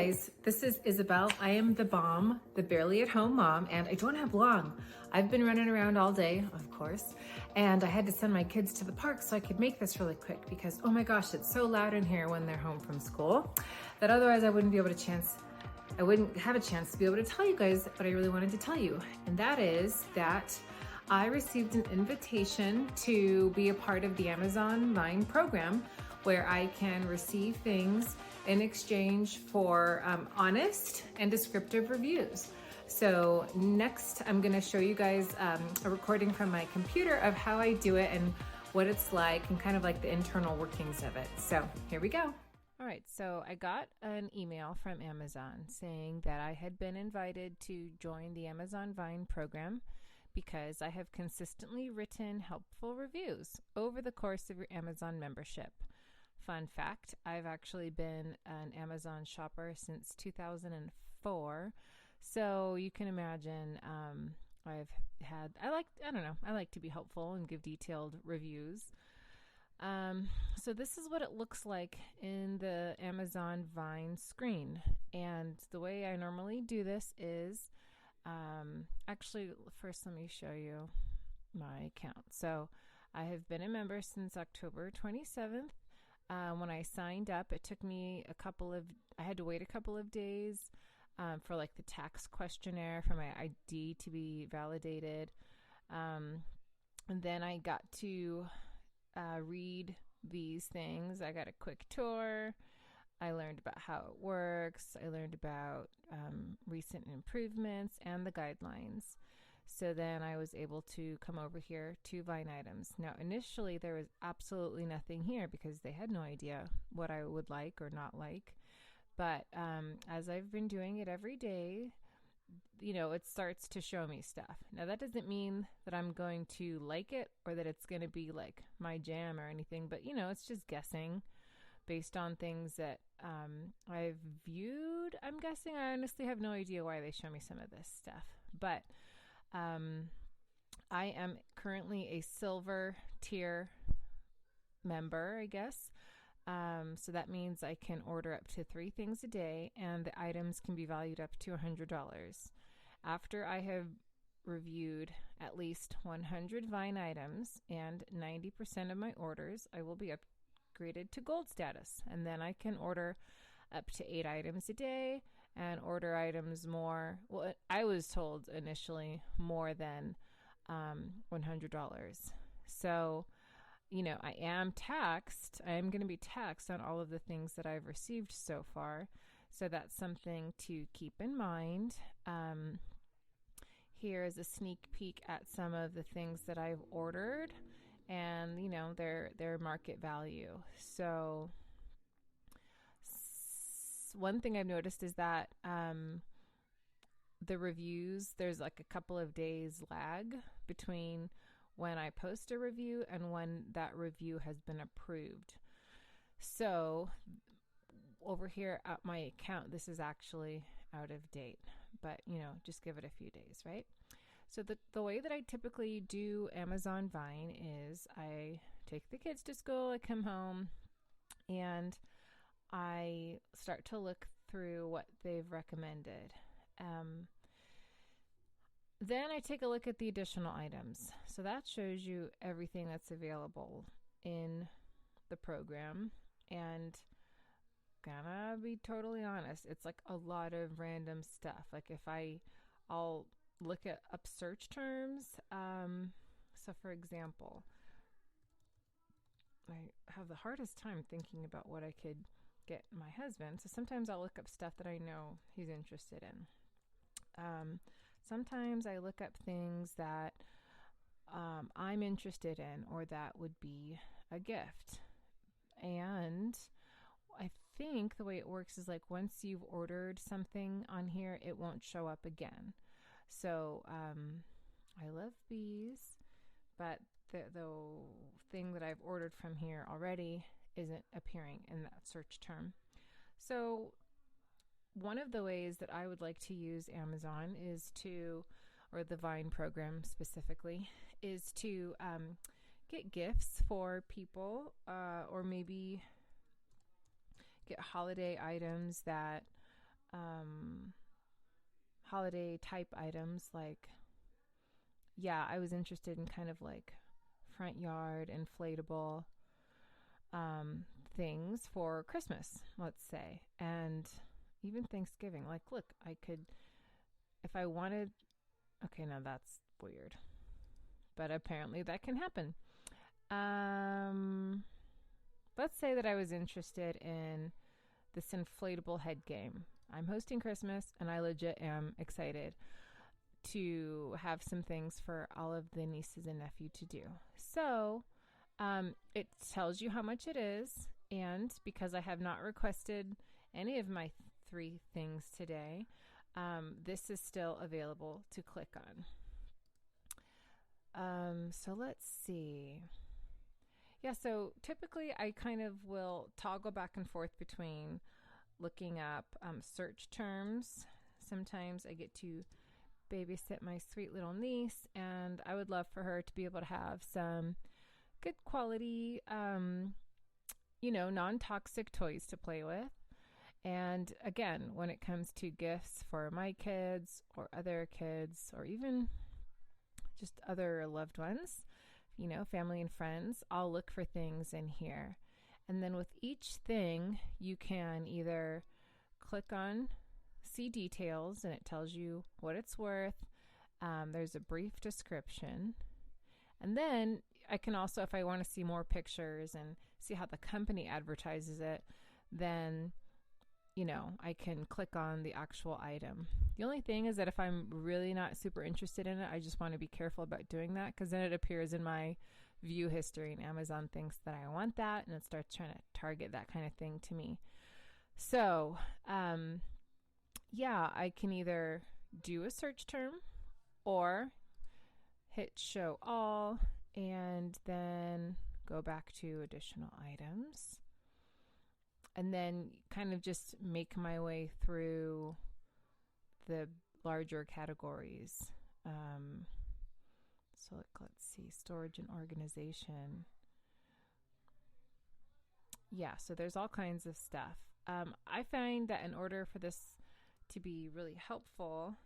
guys, this is Isabel. I am the mom, the barely at home mom, and I don't have long. I've been running around all day, of course, and I had to send my kids to the park so I could make this really quick because, oh my gosh, it's so loud in here when they're home from school that otherwise I wouldn't have a chance to be able to tell you guys what I really wanted to tell you. And that is that I received an invitation to be a part of the Amazon Vine program where I can receive things in exchange for honest and descriptive reviews. So next I'm gonna show you guys a recording from my computer of how I do it and what it's like and kind of like the internal workings of it. So here we go. All right, so I got an email from Amazon saying that I had been invited to join the Amazon Vine program because I have consistently written helpful reviews over the course of your Amazon membership. Fun fact, I've actually been an Amazon shopper since 2004. So you can imagine I like to be helpful and give detailed reviews. So this is what it looks like in the Amazon Vine screen. And the way I normally do this is, actually, first let me show you my account. So I have been a member since October 27th. When I signed up, it took me I had to wait a couple of days for like the tax questionnaire for my ID to be validated. And then I got to read these things. I got a quick tour. I learned about how it works. I learned about recent improvements and the guidelines. So then I was able to come over here to Vine items. Now, initially, there was absolutely nothing here because they had no idea what I would like or not like. But as I've been doing it every day, it starts to show me stuff. Now, that doesn't mean that I'm going to like it or that it's going to be like my jam or anything. But, it's just guessing based on things that I've viewed. I'm guessing. I honestly have no idea why they show me some of this stuff. But I am currently a silver tier member, I guess. So that means I can order up to 3 things a day and the items can be valued up to $100. After I have reviewed at least 100 Vine items and 90% of my orders, I will be upgraded to gold status. And then I can order up to 8 items a day and order items more. Well, I was told initially more than $100. So, I am taxed. I am going to be taxed on all of the things that I've received so far. So that's something to keep in mind. Here is a sneak peek at some of the things that I've ordered and, their market value. So one thing I've noticed is that the reviews, there's like a couple of days lag between when I post a review and when that review has been approved. So over here at my account, this is actually out of date, but just give it a few days, right? So the way that I typically do Amazon Vine is I take the kids to school, I come home, and I start to look through what they've recommended. Then I take a look at the additional items. So that shows you everything that's available in the program. And gonna be totally honest, it's like a lot of random stuff. Like I'll look up search terms. So for example, I have the hardest time thinking about what I could get my husband. So sometimes I'll look up stuff that I know he's interested in. Sometimes I look up things that I'm interested in or that would be a gift. And I think the way it works is like once you've ordered something on here, it won't show up again. So I love bees, but the thing that I've ordered from here already isn't appearing in that search term. So one of the ways that I would like to use Amazon or the Vine program specifically, is to get gifts for people or maybe get holiday items that holiday type items. Like, yeah, I was interested in kind of like front yard inflatable things for Christmas, let's say, and even Thanksgiving. Like, look, I could, if I wanted, okay, now that's weird, but apparently that can happen. Um, let's say that I was interested in this inflatable head game. I'm hosting Christmas and I legit am excited to have some things for all of the nieces and nephew to do. So it tells you how much it is. And because I have not requested any of my three things today, this is still available to click on. So let's see. Yeah, so typically I kind of will toggle back and forth between looking up search terms. Sometimes I get to babysit my sweet little niece, and I would love for her to be able to have some good quality, non-toxic toys to play with. And again, when it comes to gifts for my kids or other kids or even just other loved ones, family and friends, I'll look for things in here. And then with each thing, you can either click on see details and it tells you what it's worth. There's a brief description. And then I can also, if I want to see more pictures and see how the company advertises it, then, I can click on the actual item. The only thing is that if I'm really not super interested in it, I just want to be careful about doing that, because then it appears in my view history and Amazon thinks that I want that and it starts trying to target that kind of thing to me. So, I can either do a search term or hit show all and then go back to additional items and then kind of just make my way through the larger categories. So let's see, storage and organization. Yeah, so there's all kinds of stuff. I find that in order for this to be really helpful,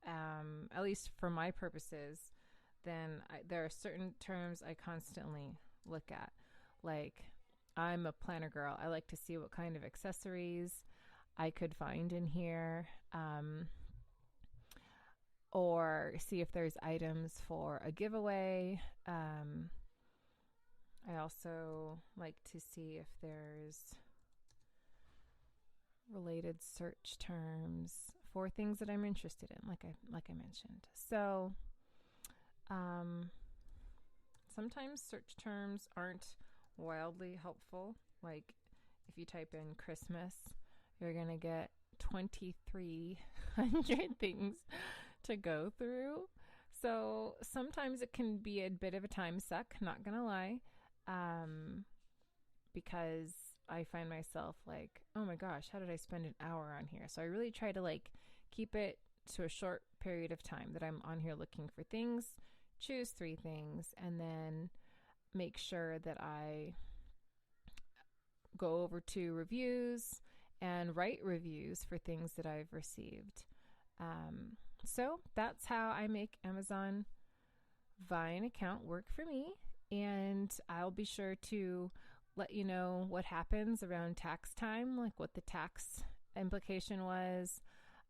at least for my purposes, then there are certain terms I constantly look at. Like, I'm a planner girl. I like to see what kind of accessories I could find in here, or see if there's items for a giveaway. I also like to see if there's related search terms for things that I'm interested in, like I mentioned. So sometimes search terms aren't wildly helpful. Like if you type in Christmas, you're going to get 2,300 things to go through. So sometimes it can be a bit of a time suck, not going to lie, because I find myself like, oh my gosh, how did I spend an hour on here? So I really try to keep it to a short period of time that I'm on here looking for things, choose 3 things, and then make sure that I go over to reviews and write reviews for things that I've received. So that's how I make Amazon Vine account work for me. And I'll be sure to let you know what happens around tax time, like what the tax implication was,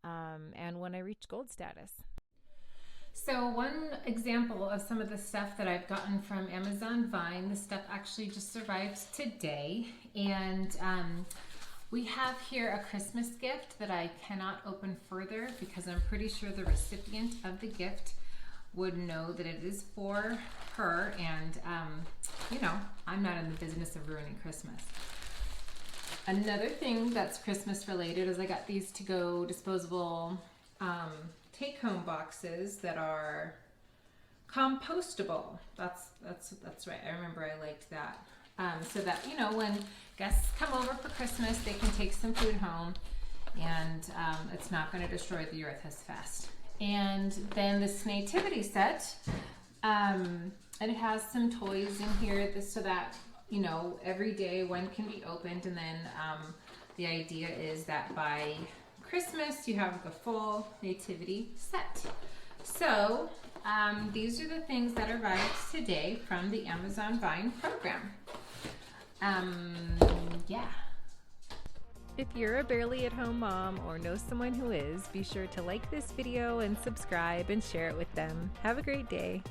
and when I reach gold status. So one example of some of the stuff that I've gotten from Amazon Vine, the stuff actually just arrived today. And we have here a Christmas gift that I cannot open further because I'm pretty sure the recipient of the gift would know that it is for her. And, I'm not in the business of ruining Christmas. Another thing that's Christmas related is I got these to-go disposable take-home boxes that are compostable. That's right. I remember I liked that. So that, when guests come over for Christmas, they can take some food home and it's not going to destroy the earth as fast. And then this nativity set, and it has some toys in here so that, every day one can be opened. And then the idea is that by Christmas, you have the full nativity set. So these are the things that arrived today from the Amazon Vine program. Yeah. If you're a barely at home mom or know someone who is, be sure to like this video and subscribe and share it with them. Have a great day.